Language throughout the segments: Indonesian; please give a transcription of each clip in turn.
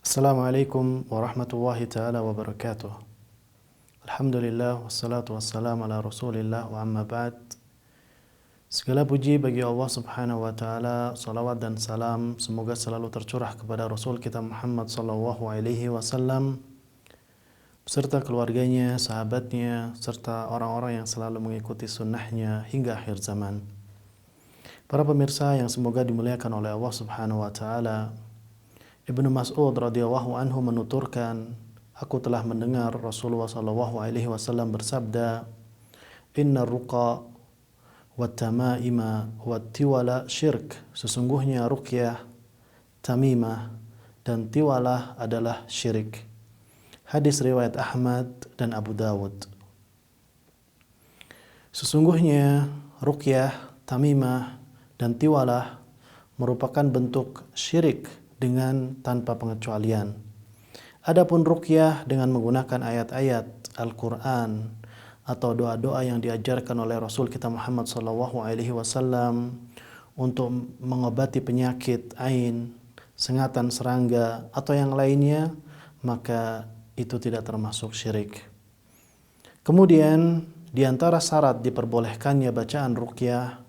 Assalamualaikum warahmatullahi ta'ala wabarakatuh. Alhamdulillah wassalatu wassalamu ala rasulillah wa amma ba'd. Segala puji bagi Allah subhanahu wa ta'ala, salawat dan salam semoga selalu tercurah kepada Rasul kita Muhammad sallallahu alaihi wasallam beserta keluarganya, sahabatnya, serta orang-orang yang selalu mengikuti sunnahnya hingga akhir zaman. Para pemirsa yang semoga dimuliakan oleh Allah subhanahu wa ta'ala, Ibnu Mas'ud radhiyallahu anhu menuturkan, aku telah mendengar Rasulullah sallallahu alaihi wasallam bersabda, "Inna ruqa wat tamaima wat tiwala syirk." Sesungguhnya ruqyah, tamimah dan tiwalah adalah syirik. Hadis riwayat Ahmad dan Abu Dawud. Sesungguhnya ruqyah, tamimah dan tiwalah merupakan bentuk syirik dengan tanpa pengecualian. Adapun ruqyah dengan menggunakan ayat-ayat Al-Quran atau doa-doa yang diajarkan oleh Rasul kita Muhammad sallallahu alaihi wasallam untuk mengobati penyakit ain, sengatan serangga atau yang lainnya, maka itu tidak termasuk syirik. Kemudian di antara syarat diperbolehkannya bacaan ruqyah,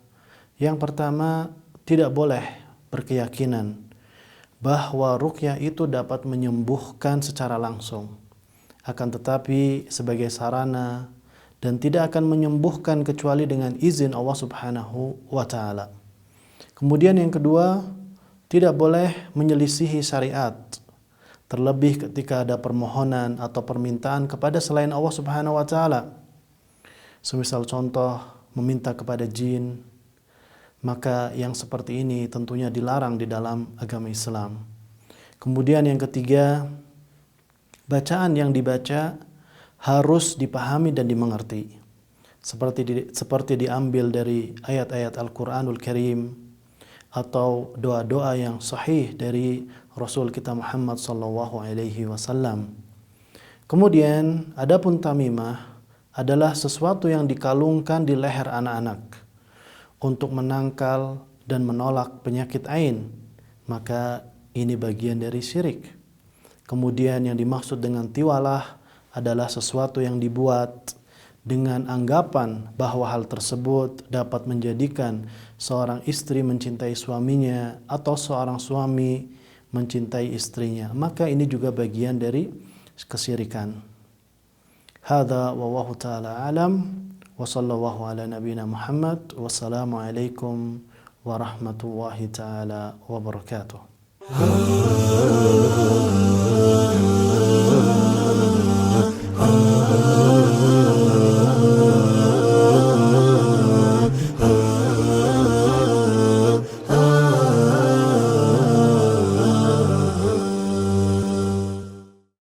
yang pertama, tidak boleh berkeyakinan bahwa ruqyah itu dapat menyembuhkan secara langsung, akan tetapi sebagai sarana dan tidak akan menyembuhkan kecuali dengan izin Allah subhanahu wa ta'ala. Kemudian yang kedua, tidak boleh menyelisihi syariat, terlebih ketika ada permohonan atau permintaan kepada selain Allah subhanahu wa ta'ala. Semisal contoh, meminta kepada jin, maka yang seperti ini tentunya dilarang di dalam agama Islam. Kemudian yang ketiga, bacaan yang dibaca harus dipahami dan dimengerti. Seperti diambil dari ayat-ayat Al-Quranul Karim atau doa-doa yang sahih dari Rasul kita Muhammad sallallahu alaihi wasallam. Kemudian adapun tamimah adalah sesuatu yang dikalungkan di leher anak-anak untuk menangkal dan menolak penyakit ain, maka ini bagian dari syirik. Kemudian yang dimaksud dengan tiwalah adalah sesuatu yang dibuat dengan anggapan bahwa hal tersebut dapat menjadikan seorang istri mencintai suaminya atau seorang suami mencintai istrinya, maka ini juga bagian dari kesyirikan. Hadza wallahu ta'ala alam. Wa sallallahu ala nabiyina Muhammad. Wassalamualaikum warahmatullahi ta'ala wabarakatuh.